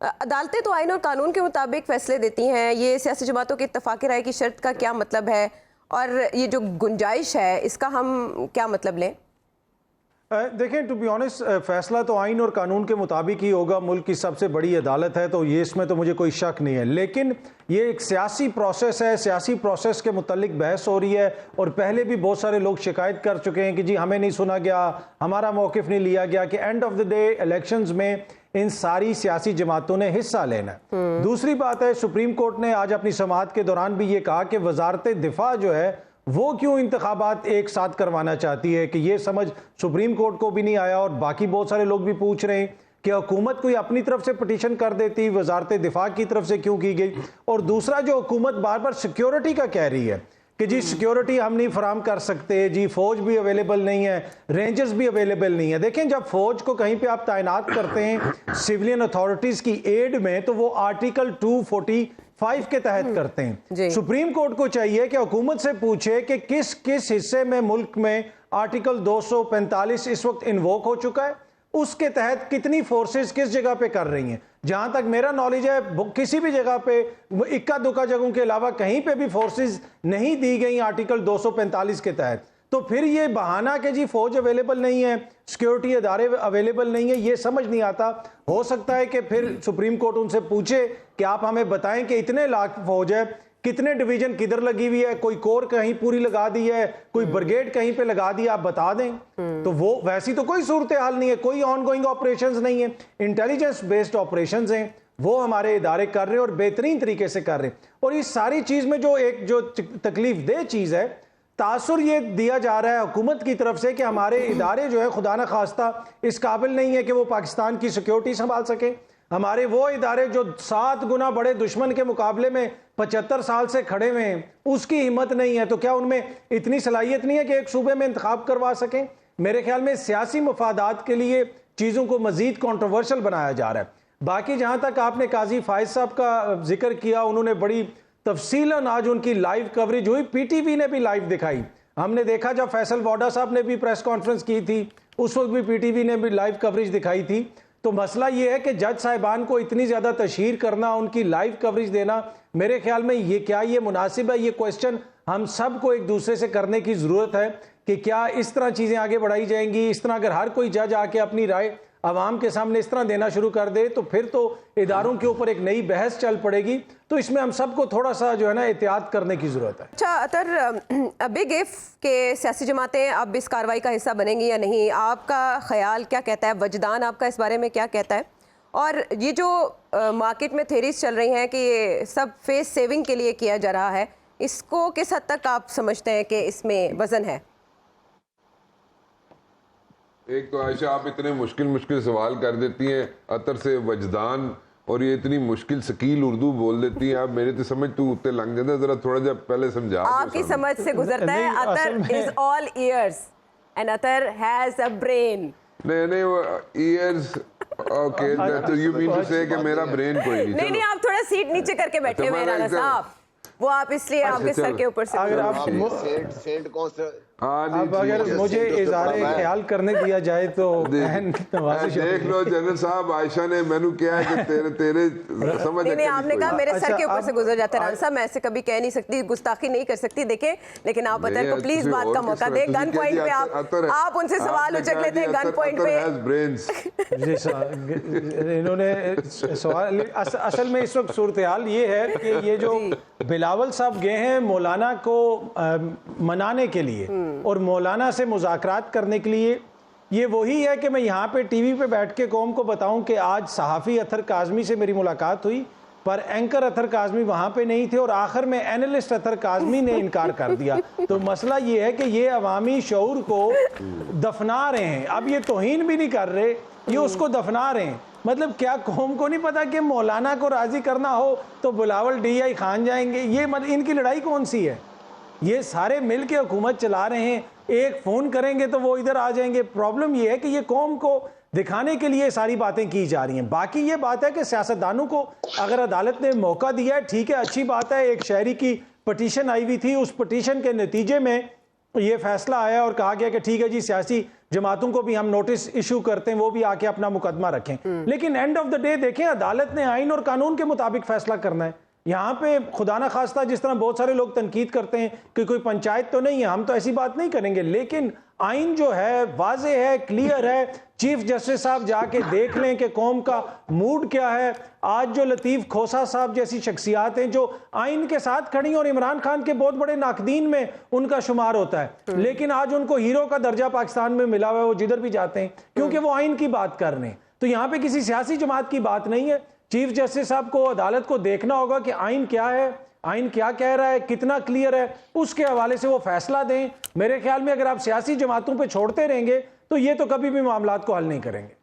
अदालतें तो आइन और कानून के मुताबिक फैसले देती हैं। ये सियासी जमातों की इत्तफाक़ी राय की शर्त का क्या मतलब है, और ये जो गुंजाइश है इसका हम क्या मतलब लें? देखें, टू बी ऑनेस्ट, फैसला तो आइन और कानून के मुताबिक ही होगा। मुल्क की सबसे बड़ी अदालत है, तो ये इसमें तो मुझे कोई शक नहीं है। लेकिन ये एक सियासी प्रोसेस है, सियासी प्रोसेस के मुतालिक बहस हो रही है। और पहले भी बहुत सारे लोग शिकायत कर चुके हैं कि जी हमें नहीं सुना गया, हमारा मौक़िफ़ नहीं लिया गया। कि end of the day elections में इन सारी सियासी जमातों ने हिस्सा लेना है। दूसरी बात है, सुप्रीम कोर्ट ने आज अपनी समाअत के दौरान भी ये कहा कि वजारत दिफा जो है वो क्यों इंतखाबात एक साथ करवाना चाहती है, कि ये समझ सुप्रीम कोर्ट को भी नहीं आया। और बाकी बहुत सारे लोग भी पूछ रहे हैं कि हुकूमत कोई अपनी तरफ से पिटीशन कर देती, वजारत दिफा की तरफ से क्यों की गई। और दूसरा, जो हुकूमत बार बार सिक्योरिटी का कह रही है कि जी सिक्योरिटी हम नहीं फराम कर सकते, जी फौज भी अवेलेबल नहीं है, रेंजर्स भी अवेलेबल नहीं है। देखें, जब फौज को कहीं पे आप तैनात करते हैं सिविलियन अथॉरिटीज़ की एड में, तो वो आर्टिकल 245 के तहत करते हैं। सुप्रीम कोर्ट को चाहिए कि हुकूमत से पूछे कि किस किस हिस्से में मुल्क में आर्टिकल 245 इस वक्त इन्वोक हो चुका है, उसके तहत कितनी फोर्सेस किस जगह पे कर रही हैं। जहां तक मेरा नॉलेज है, किसी भी जगह पे इक्का दुक्का जगहों के अलावा कहीं पे भी फोर्सेस नहीं दी गई आर्टिकल 245 के तहत। तो फिर ये बहाना कि जी फौज अवेलेबल नहीं है, सिक्योरिटी अदारे अवेलेबल नहीं है, ये समझ नहीं आता। हो सकता है कि फिर सुप्रीम कोर्ट उनसे पूछे कि आप हमें बताएं कि इतने लाख फौज है, कितने डिवीजन किधर लगी हुई है, कोई कोर कहीं पूरी लगा दी है, कोई ब्रिगेड कहीं पे लगा दी, आप बता दें। तो वो वैसी तो कोई सूरत हाल नहीं है, कोई ऑनगोइंग ऑपरेशंस नहीं है, इंटेलिजेंस बेस्ड ऑपरेशंस हैं, वो हमारे इदारे कर रहे हैं और बेहतरीन तरीके से कर रहे हैं। और इस सारी चीज में जो तकलीफ दे चीज है, तासुर ये दिया जा रहा है हुकूमत की तरफ से कि हमारे इदारे जो है खुदा न खास्ता इस काबिल नहीं है कि वो पाकिस्तान की सिक्योरिटी संभाल सके। हमारे वो इदारे जो 7 गुना बड़े दुश्मन के मुकाबले में 75 साल से खड़े हुए हैं, उसकी हिम्मत नहीं है। तो क्या उनमें इतनी सलाहियत नहीं है कि एक सूबे में इंतखाब करवा सकें? मेरे ख्याल में सियासी मफादात के लिए चीज़ों को मजीद कॉन्ट्रोवर्शियल बनाया जा रहा है। बाकी जहाँ तक आपने काजी फायज साहब का जिक्र किया, उन्होंने बड़ी तफसीलन आज उनकी लाइव कवरेज हुई, पीटीवी ने भी लाइव दिखाई। हमने देखा जब फैसल वाडा साहब ने भी प्रेस कॉन्फ्रेंस की थी, उस वक्त भी पीटीवी ने भी लाइव कवरेज दिखाई थी। तो मसला ये है कि जज साहिबान को इतनी ज़्यादा तशहीर करना, उनकी लाइव कवरेज देना, मेरे ख्याल में ये मुनासिब है? ये क्वेश्चन हम सब को एक दूसरे से करने की ज़रूरत है कि क्या इस तरह चीज़ें आगे बढ़ाई जाएंगी। इस तरह अगर हर कोई जज आके अपनी राय आवाम के सामने इस तरह देना शुरू कर दे, तो फिर तो इदारों के ऊपर एक नई बहस चल पड़ेगी। तो इसमें हम सबको थोड़ा सा जो है ना एहतियात करने की ज़रूरत है। अच्छा अतर, बिग इफ़ के सियासी जमातें अब इस कार्रवाई का हिस्सा बनेंगी या नहीं, आपका ख्याल क्या कहता है? वजदान आपका इस बारे में क्या कहता है? और ये जो मार्केट में थेरीज चल रही हैं कि ये सब फेस सेविंग के लिए किया जा रहा है, इसको किस हद तक आप समझते हैं कि इसमें वजन है? एक तो आयशा, आप इतने मुश्किल सवाल कर देती हैं अतर से वजदान, और ये इतनी मुश्किल शकील उर्दू बोल देती हैं। आप मेरे तो समझ तू उत्ते लंघ जाता, जरा थोड़ा जा पहले समझा। आपकी समझ से गुजरता है। Atar is all ears and Atar has a brain. नहीं वो ईयर्स, ओके, तो यू मीन टू से कि मेरा ब्रेन कोई नहीं। नहीं, आप थोड़ा सीट नीचे करके बैठे हुए हैं राना साहब, वो आप इसलिए आपके सर के ऊपर से अगर आप सेंट कौन सा अब अगर मुझे इज़हार ख्याल करने दिया जाए तो देख लो जनरल साहब, आयशा ने मैंने क्या है कि तेरे समझ नहीं, आपने कहा मेरे सर के ऊपर से गुजर जाता है। राना साहब, मैं ऐसे कभी कह नहीं सकती, गुस्ताखी नहीं कर सकती। देखें, लेकिन आप अतर को प्लीज बात का मौका दें। गन पॉइंट पे आप उनसे सवाल उचक लेते हैं गन पॉइंट पे। इन्होंने सवाल, असल में इस वक्त सूरत हाल ये है कि ये जो बिलावल साहब गए हैं मौलाना को मनाने के लिए और मौलाना से मुज़ाकरात करने के लिए, ये वही है कि मैं यहाँ पे टीवी पे बैठ के कौम को बताऊं कि आज सहाफ़ी अतर काज़मी से मेरी मुलाकात हुई, पर एंकर अतर काज़मी वहाँ पे नहीं थे और आखिर में एनालिस्ट अतर काज़मी ने इनकार कर दिया। तो मसला ये है कि ये अवामी शऊर को दफना रहे हैं। अब ये तौहीन भी नहीं कर रहे, ये उसको दफना रहे हैं। मतलब क्या कौम को नहीं पता कि मौलाना को राज़ी करना हो तो बिलावल DI खान जाएंगे? ये इनकी लड़ाई कौन सी है? ये सारे मिल के हुकूमत चला रहे हैं, एक फ़ोन करेंगे तो वो इधर आ जाएंगे। प्रॉब्लम ये है कि ये कौम को दिखाने के लिए सारी बातें की जा रही हैं। बाकी ये बात है कि सियासतदानों को अगर अदालत ने मौका दिया है, ठीक है, अच्छी बात है। एक शहरी की पटिशन आई हुई थी, उस पटिशन के नतीजे में ये फैसला आया और कहा गया कि ठीक है जी, सियासी जमातों को भी हम नोटिस इशू करते हैं, वो भी आके अपना मुकदमा रखें। लेकिन एंड ऑफ द डे देखें, अदालत ने आइन और कानून के मुताबिक फैसला करना है। यहाँ पे खुदा ना खास्ता जिस तरह बहुत सारे लोग तनकीद करते हैं कि कोई पंचायत तो नहीं है, हम तो ऐसी बात नहीं करेंगे, लेकिन आइन जो है वाजे है, क्लियर है। चीफ जस्टिस साहब जाके देख लें कि कौम का मूड क्या है। आज जो लतीफ़ खोसा साहब जैसी शख्सियात हैं जो आइन के साथ खड़ी और इमरान खान के बहुत बड़े नाकदीन में उनका शुमार होता है, लेकिन आज उनको हीरो का दर्जा पाकिस्तान में मिला हुआ है, वो जिधर भी जाते हैं क्योंकि वो आइन की बात कर रहे हैं। तो यहाँ पे किसी सियासी जमात की बात नहीं है। चीफ जस्टिस साहब को, अदालत को देखना होगा कि आइन क्या है, आइन क्या कह रहा है, कितना क्लियर है, उसके हवाले से वो फैसला दें। मेरे ख्याल में अगर आप सियासी जमातों पे छोड़ते रहेंगे तो ये तो कभी भी मामलात को हल नहीं करेंगे।